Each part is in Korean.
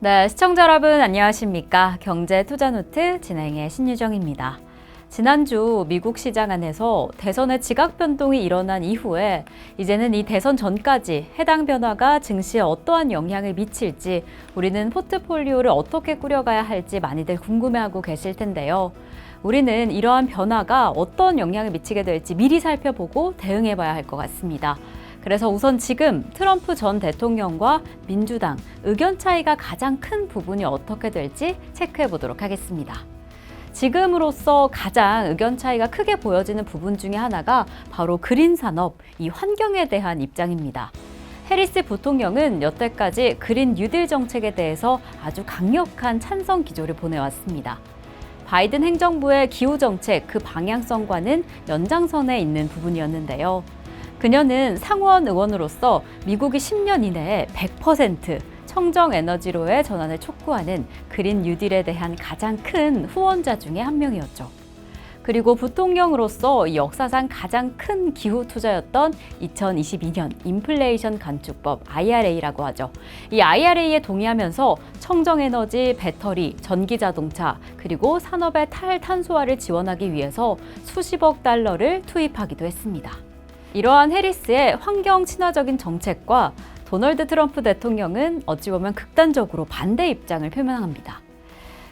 네, 시청자 여러분 안녕하십니까? 경제투자노트 진행의 신유정입니다. 지난주 미국 시장 안에서 대선의 지각 변동이 일어난 이후에 이제는 이 대선 전까지 해당 변화가 증시에 어떠한 영향을 미칠지 우리는 포트폴리오를 어떻게 꾸려가야 할지 많이들 궁금해하고 계실 텐데요. 우리는 이러한 변화가 어떤 영향을 미치게 될지 미리 살펴보고 대응해봐야 할 것 같습니다. 그래서 우선 지금 트럼프 전 대통령과 민주당 의견 차이가 가장 큰 부분이 어떻게 될지 체크해 보도록 하겠습니다. 지금으로서 가장 의견 차이가 크게 보여지는 부분 중에 하나가 바로 그린 산업, 이 환경에 대한 입장입니다. 해리스 부통령은 여태까지 그린 뉴딜 정책에 대해서 아주 강력한 찬성 기조를 보내왔습니다. 바이든 행정부의 기후 정책 그 방향성과는 연장선에 있는 부분이었는데요. 그녀는 상원 의원으로서 미국이 10년 이내에 100% 청정 에너지로의 전환을 촉구하는 그린 뉴딜에 대한 가장 큰 후원자 중에 한 명이었죠. 그리고 부통령으로서 이 역사상 가장 큰 기후 투자였던 2022년 인플레이션 감축법 IRA라고 하죠. 이 IRA에 동의하면서 청정 에너지, 배터리, 전기 자동차, 그리고 산업의 탈탄소화를 지원하기 위해서 수십억 달러를 투입하기도 했습니다. 이러한 해리스의 환경 친화적인 정책과 도널드 트럼프 대통령은 어찌 보면 극단적으로 반대 입장을 표명합니다.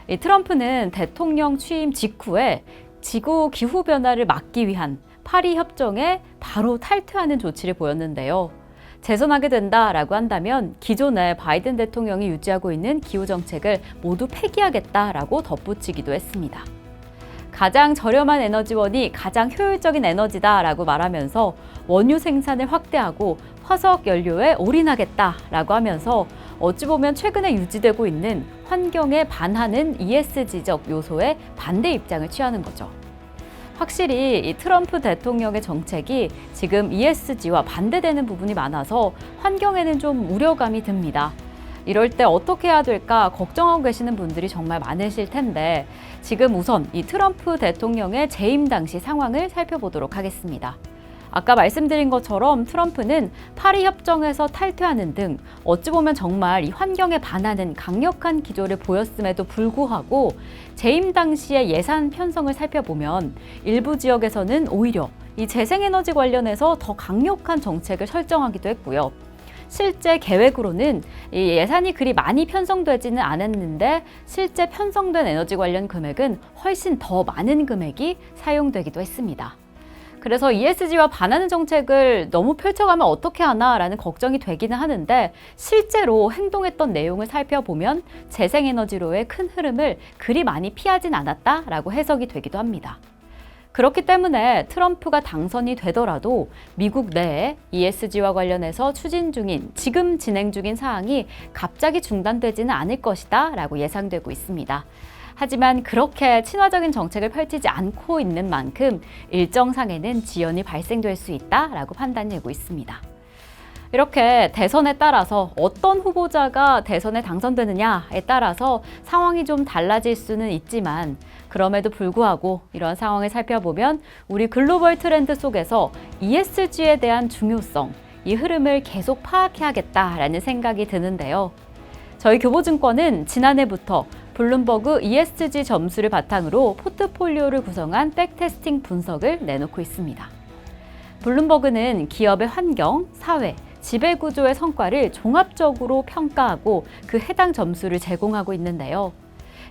이 트럼프는 대통령 취임 직후에 지구 기후 변화를 막기 위한 파리 협정에 바로 탈퇴하는 조치를 보였는데요. 재선하게 된다라고 한다면 기존의 바이든 대통령이 유지하고 있는 기후 정책을 모두 폐기하겠다라고 덧붙이기도 했습니다. 가장 저렴한 에너지원이 가장 효율적인 에너지다라고 말하면서 원유 생산을 확대하고 화석 연료에 올인하겠다라고 하면서 어찌 보면 최근에 유지되고 있는 환경에 반하는 ESG적 요소에 반대 입장을 취하는 거죠. 확실히 이 트럼프 대통령의 정책이 지금 ESG와 반대되는 부분이 많아서 환경에는 좀 우려감이 듭니다. 이럴 때 어떻게 해야 될까 걱정하고 계시는 분들이 정말 많으실 텐데 지금 우선 이 트럼프 대통령의 재임 당시 상황을 살펴보도록 하겠습니다. 아까 말씀드린 것처럼 트럼프는 파리 협정에서 탈퇴하는 등 어찌 보면 정말 이 환경에 반하는 강력한 기조를 보였음에도 불구하고 재임 당시의 예산 편성을 살펴보면 일부 지역에서는 오히려 이 재생에너지 관련해서 더 강력한 정책을 설정하기도 했고요. 실제 계획으로는 이 예산이 그리 많이 편성되지는 않았는데 실제 편성된 에너지 관련 금액은 훨씬 더 많은 금액이 사용되기도 했습니다. 그래서 ESG와 반하는 정책을 너무 펼쳐가면 어떻게 하나라는 걱정이 되기는 하는데 실제로 행동했던 내용을 살펴보면 재생에너지로의 큰 흐름을 그리 많이 피하진 않았다라고 해석이 되기도 합니다. 그렇기 때문에 트럼프가 당선이 되더라도 미국 내에 ESG와 관련해서 지금 진행 중인 사항이 갑자기 중단되지는 않을 것이다 라고 예상되고 있습니다. 하지만 그렇게 친화적인 정책을 펼치지 않고 있는 만큼 일정상에는 지연이 발생될 수 있다라고 판단되고 있습니다. 이렇게 대선에 따라서 어떤 후보자가 대선에 당선되느냐에 따라서 상황이 좀 달라질 수는 있지만 그럼에도 불구하고 이런 상황을 살펴보면 우리 글로벌 트렌드 속에서 ESG에 대한 중요성, 이 흐름을 계속 파악해야겠다라는 생각이 드는데요. 저희 교보증권은 지난해부터 블룸버그 ESG 점수를 바탕으로 포트폴리오를 구성한 백테스팅 분석을 내놓고 있습니다. 블룸버그는 기업의 환경, 사회, 지배구조의 성과를 종합적으로 평가하고 그 해당 점수를 제공하고 있는데요.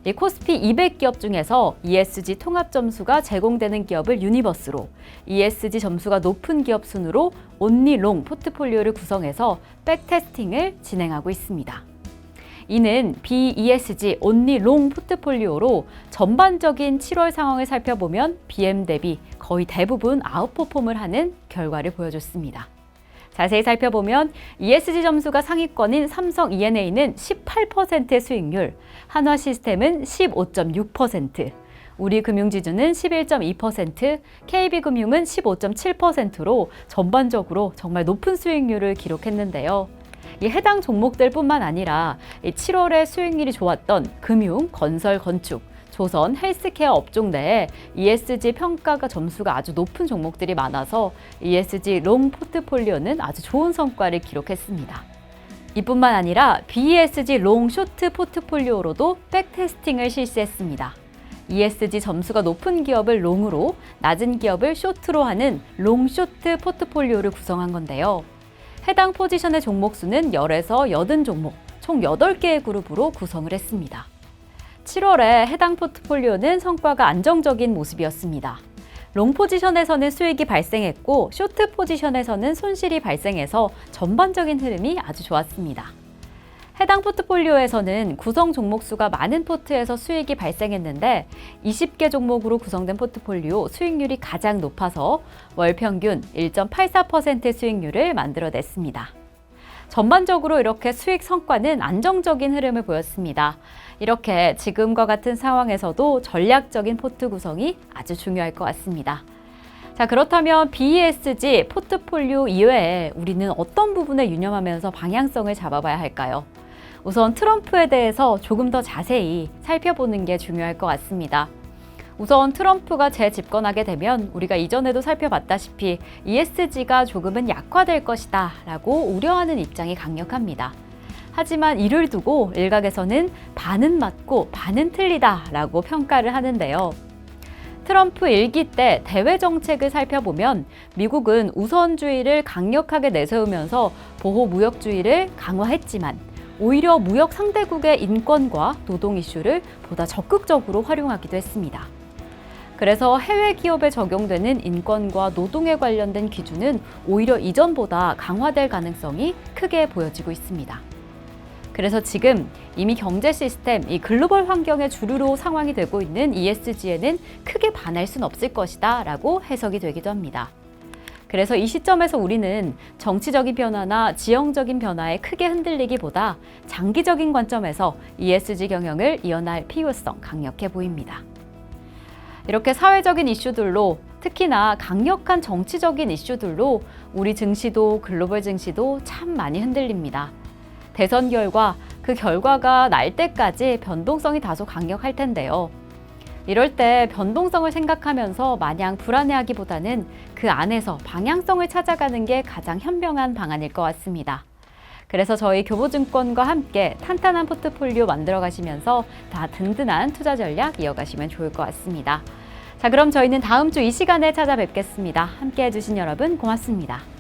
이 코스피 200기업 중에서 ESG 통합 점수가 제공되는 기업을 유니버스로, ESG 점수가 높은 기업 순으로 온리롱 포트폴리오를 구성해서 백테스팅을 진행하고 있습니다. 이는 BESG 온리롱 포트폴리오로 전반적인 7월 상황을 살펴보면 BM 대비 거의 대부분 아웃퍼폼을 하는 결과를 보여줬습니다. 자세히 살펴보면 ESG 점수가 상위권인 삼성 E&A는 18%의 수익률, 한화시스템은 15.6%, 우리금융지주는 11.2%, KB금융은 15.7%로 전반적으로 정말 높은 수익률을 기록했는데요. 이 해당 종목들뿐만 아니라 7월에 수익률이 좋았던 금융, 건설, 건축, 조선, 헬스케어 업종 내에 ESG 평가가 점수가 아주 높은 종목들이 많아서 ESG 롱 포트폴리오는 아주 좋은 성과를 기록했습니다. 이뿐만 아니라 BESG 롱 쇼트 포트폴리오로도 백테스팅을 실시했습니다. ESG 점수가 높은 기업을 롱으로, 낮은 기업을 쇼트로 하는 롱 쇼트 포트폴리오를 구성한 건데요. 해당 포지션의 종목 수는 10에서 80종목, 총 8개의 그룹으로 구성을 했습니다. 7월에 해당 포트폴리오는 성과가 안정적인 모습이었습니다. 롱 포지션에서는 수익이 발생했고 쇼트 포지션에서는 손실이 발생해서 전반적인 흐름이 아주 좋았습니다. 해당 포트폴리오에서는 구성 종목 수가 많은 포트에서 수익이 발생했는데 20개 종목으로 구성된 포트폴리오 수익률이 가장 높아서 월 평균 1.84%의 수익률을 만들어냈습니다. 전반적으로 이렇게 수익 성과는 안정적인 흐름을 보였습니다. 이렇게 지금과 같은 상황에서도 전략적인 포트 구성이 아주 중요할 것 같습니다. 자, 그렇다면 BESG 포트폴리오 이외에 우리는 어떤 부분에 유념하면서 방향성을 잡아봐야 할까요? 우선 트럼프에 대해서 조금 더 자세히 살펴보는 게 중요할 것 같습니다. 우선 트럼프가 재집권하게 되면 우리가 이전에도 살펴봤다시피 ESG가 조금은 약화될 것이다 라고 우려하는 입장이 강력합니다. 하지만 이를 두고 일각에서는 반은 맞고 반은 틀리다 라고 평가를 하는데요. 트럼프 일기 때 대외 정책을 살펴보면 미국은 우선주의를 강력하게 내세우면서 보호무역주의를 강화했지만 오히려 무역 상대국의 인권과 노동 이슈를 보다 적극적으로 활용하기도 했습니다. 그래서 해외 기업에 적용되는 인권과 노동에 관련된 기준은 오히려 이전보다 강화될 가능성이 크게 보여지고 있습니다. 그래서 지금 이미 경제 시스템, 이 글로벌 환경의 주류로 상황이 되고 있는 ESG에는 크게 반할 수는 없을 것이다 라고 해석이 되기도 합니다. 그래서 이 시점에서 우리는 정치적인 변화나 지형적인 변화에 크게 흔들리기보다 장기적인 관점에서 ESG 경영을 이어날 필요성 강력해 보입니다. 이렇게 사회적인 이슈들로 특히나 강력한 정치적인 이슈들로 우리 증시도 글로벌 증시도 참 많이 흔들립니다. 대선 결과, 그 결과가 날 때까지 변동성이 다소 강력할 텐데요. 이럴 때 변동성을 생각하면서 마냥 불안해하기보다는 그 안에서 방향성을 찾아가는 게 가장 현명한 방안일 것 같습니다. 그래서 저희 교보증권과 함께 탄탄한 포트폴리오 만들어 가시면서 다 든든한 투자 전략 이어가시면 좋을 것 같습니다. 자, 그럼 저희는 다음 주 이 시간에 찾아뵙겠습니다. 함께 해주신 여러분 고맙습니다.